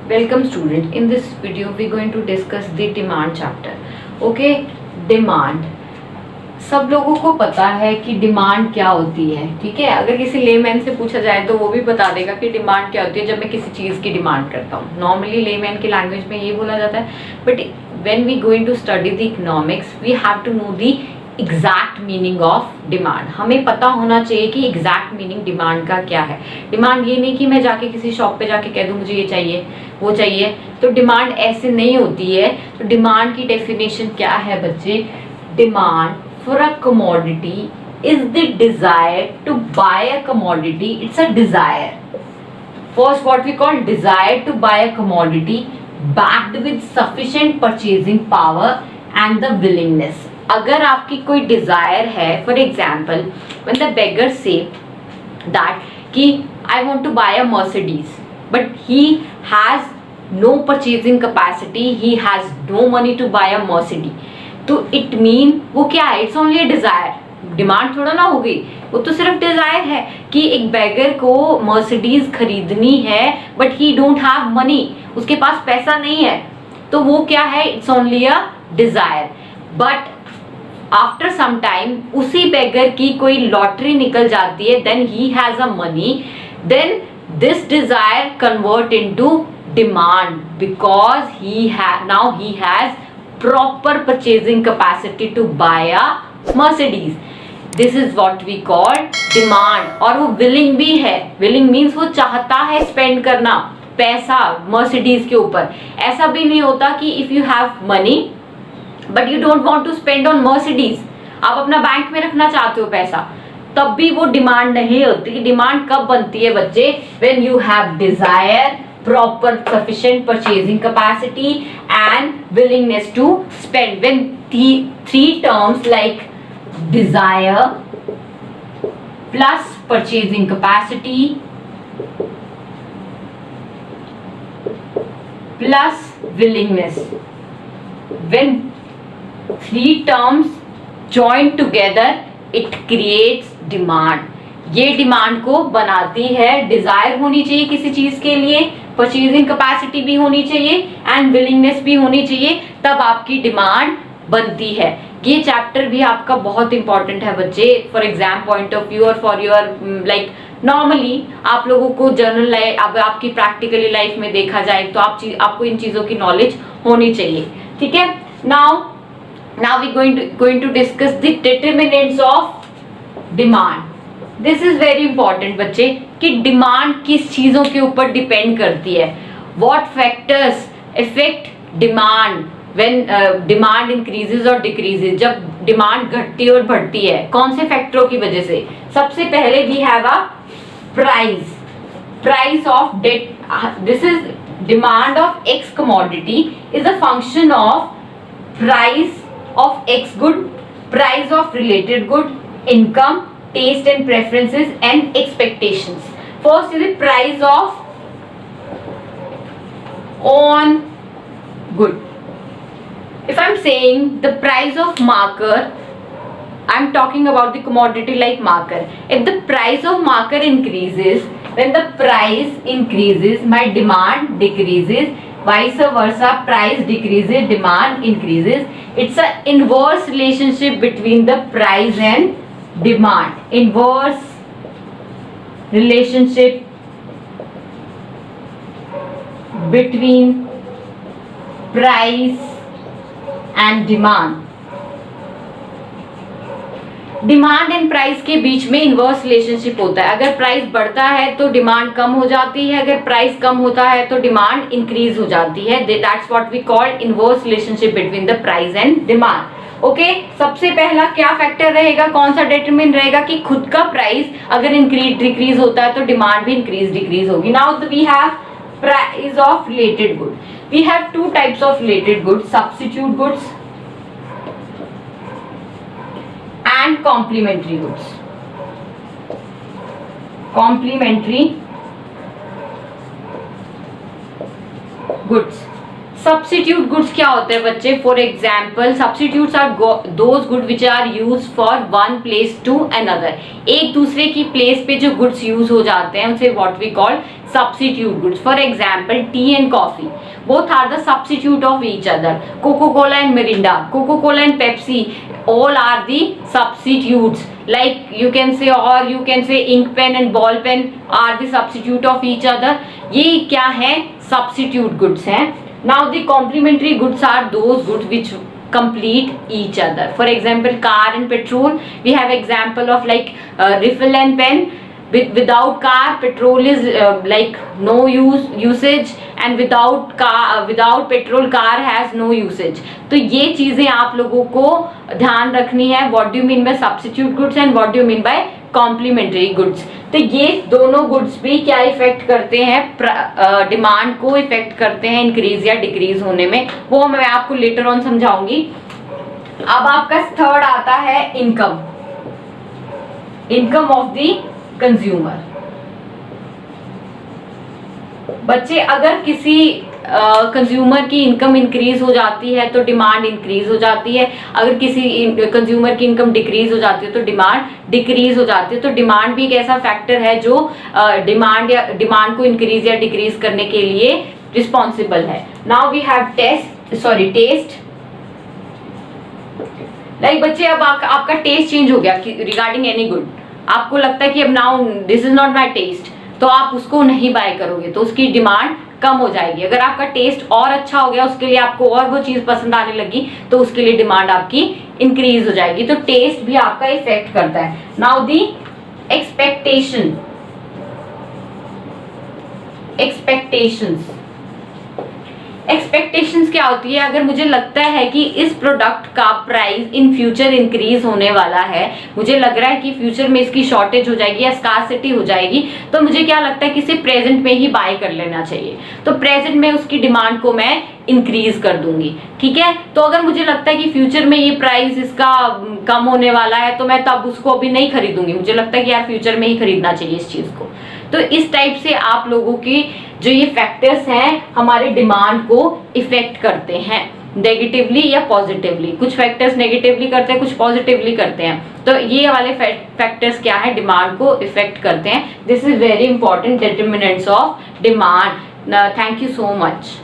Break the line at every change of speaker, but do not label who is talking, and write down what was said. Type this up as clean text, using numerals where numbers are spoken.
Welcome student. In this video we going to discuss the demand chapter. Okay, demand. सब लोगों को पता है कि डिमांड क्या होती है, ठीक है। अगर किसी लेमैन से पूछा जाए तो वो भी बता देगा कि डिमांड क्या होती है जब मैं किसी चीज़ की डिमांड करता हूँ। नॉर्मली लेमैन की लैंग्वेज में ये बोला जाता है, but when we going to study the economics we have to know the exact meaning of demand. हमें पता होना चाहिए कि एग्जैक्ट मीनिंग डिमांड का क्या है। डिमांड ये नहीं कि मैं जाके किसी शॉप पे जाके कह दूँ मुझे ये चाहिए वो चाहिए, तो डिमांड ऐसे नहीं होती है। तो डिमांड की डेफिनेशन क्या है बच्चे? Demand for a commodity is the desire to buy a commodity. It's a desire. First, what we call desire to buy a commodity backed with sufficient purchasing power and the willingness. अगर आपकी कोई desire है, for example, when the beggar say that कि I want to buy a Mercedes, but he has no purchasing capacity, he has no money to buy a Mercedes. तो it mean वो क्या है? It's only desire. Demand थोड़ा ना हो गई, वो तो सिर्फ डिजायर है कि एक बेगर को मर्सिडीज खरीदनी है but he don't have money, उसके पास पैसा नहीं है, तो वो क्या है? It's only a desire. But after some time उसी बेगर की कोई लॉटरी निकल जाती है, then he has a money, then this desire convert into demand because now he has proper purchasing capacity to buy a Mercedes. This is what we call demand. और वो willing भी है। willing means वो चाहता है spend करना पैसा Mercedes के ऊपर। ऐसा भी नहीं होता कि if you have money but you don't want to spend on Mercedes, आप अपना बैंक में रखना चाहते हो पैसा, तब भी वो डिमांड नहीं होती। डिमांड कब बनती है बच्चे? when you have desire, proper sufficient purchasing capacity and willingness to spend. When three terms like desire plus purchasing capacity plus willingness, when three terms join together it creates demand. ये demand को बनाती है। Dzire होनी चाहिए किसी चीज के लिए, परचेजिंग कैपेसिटी भी होनी चाहिए एंड विलिंगनेस भी होनी चाहिए, तब आपकी डिमांड बनती है। ये चैप्टर भी आपका बहुत इंपॉर्टेंट है बच्चे, for exam point of view और फॉर योर लाइक नॉर्मली आप लोगों को जनरल लाइफ, अब आपकी प्रैक्टिकली लाइफ में देखा जाए तो आपको इन चीजों की नॉलेज होनी चाहिए, ठीक है। Now we going to discuss the determinants of demand. This is very important बच्चे कि डिमांड किस चीजों के ऊपर डिपेंड करती है। What factors effect demand when demand increases और डिक्रीजेस, जब डिमांड घटती है और बढ़ती है, कौन से फैक्टरों की वजह से? सबसे पहले we have a price of that. This is demand of x commodity is a function of price of x good, price of related good, income, taste and preferences and expectations. First is the price of on good. If I'm saying the price of marker, I'm talking about the commodity like marker. If the price of marker increases, when the price increases my demand decreases, vice versa, price decreases demand increases. It's an inverse relationship between the price and demand. Inverse relationship between price and demand. Demand and price के बीच में inverse relationship होता है। अगर price बढ़ता है तो demand कम हो जाती है, अगर प्राइस कम होता है तो डिमांड इंक्रीज हो जाती है। That's what we call inverse relationship between the price and demand. Okay, सबसे पहला क्या फैक्टर रहेगा, कौन सा डिटरमिन रहेगा कि खुद का प्राइस अगर इंक्रीज डिक्रीज होता है तो डिमांड भी इंक्रीज डिक्रीज होगी। Now we have price of related good. We have two types of related goods, substitute goods and complementary goods. Complementary goods. Substitute goods क्या होते हैं बच्चे? For example substitutes are those good which are use for one place to another. एक दूसरे की place पे जो goods use हो जाते हैं उसे what we call substitute goods. For example, tea and coffee both are the substitute of each other. Coca-Cola and Mirinda, Coca-Cola and Pepsi, all are the substitutes. Like you can say, or you can say ink pen and ball pen are the substitute of each other. ये क्या है? Substitute goods हैं. Now the complementary goods are those goods which complete each other. For example, car and petrol, we have example of like refill and pen. Without car, petrol is like no usage, and without petrol, car has no usage. तो ये चीजें आप लोगों को ध्यान रखनी है. What do you mean by substitute goods and what do you mean by complementary goods? तो ये दोनों गुड्स भी क्या इफेक्ट करते हैं? डिमांड को इफेक्ट करते हैं इंक्रीज या डिक्रीज होने में. वो मैं आपको लेटर ऑन समझाऊंगी. अब आपका थर्ड आता है income. Income of the consumer. बच्चे, अगर किसी कंज्यूमर की इनकम इंक्रीज हो जाती है तो डिमांड इंक्रीज हो जाती है. अगर किसी कंज्यूमर की इनकम डिक्रीज हो जाती है तो डिमांड डिक्रीज हो जाती है. तो डिमांड भी एक ऐसा फैक्टर है जो डिमांड को इंक्रीज या डिक्रीज करने के लिए रिस्पॉन्सिबल है. Now we have test. Like बच्चे, अब आपका टेस्ट चेंज हो गया रिगार्डिंग एनी गुड. आपको लगता है कि अब now this is not my test, तो आप उसको नहीं बाय करोगे, तो उसकी डिमांड कम हो जाएगी. अगर आपका टेस्ट और अच्छा हो गया, उसके लिए आपको और वो चीज पसंद आने लगी, तो उसके लिए डिमांड आपकी इंक्रीज हो जाएगी. तो टेस्ट भी आपका इफेक्ट करता है. नाउ दी एक्सपेक्टेशंस क्या होती है? अगर मुझे लगता है कि इस प्रोडक्ट का प्राइस इन फ्यूचर इंक्रीज होने वाला है, मुझे लग रहा है कि फ्यूचर में इसकी शॉर्टेज हो जाएगी या स्कार्सिटी हो जाएगी, तो मुझे क्या लगता है कि इसे प्रेजेंट में ही बाय कर लेना चाहिए. तो प्रेजेंट में उसकी डिमांड को मैं इंक्रीज कर दूंगी. ठीक है. तो अगर मुझे लगता है कि फ्यूचर में ये प्राइस इसका कम होने वाला है, तो मैं तब उसको अभी नहीं खरीदूंगी. मुझे लगता है कि यार फ्यूचर में ही खरीदना चाहिए इस चीज को. तो इस टाइप से आप लोगों की जो ये फैक्टर्स हैं हमारे डिमांड को इफेक्ट करते हैं नेगेटिवली या पॉजिटिवली. कुछ फैक्टर्स नेगेटिवली करते हैं, कुछ पॉजिटिवली करते हैं. तो ये वाले फैक्टर्स क्या है? डिमांड को इफेक्ट करते हैं. This is very important determinants of demand. Thank you so much.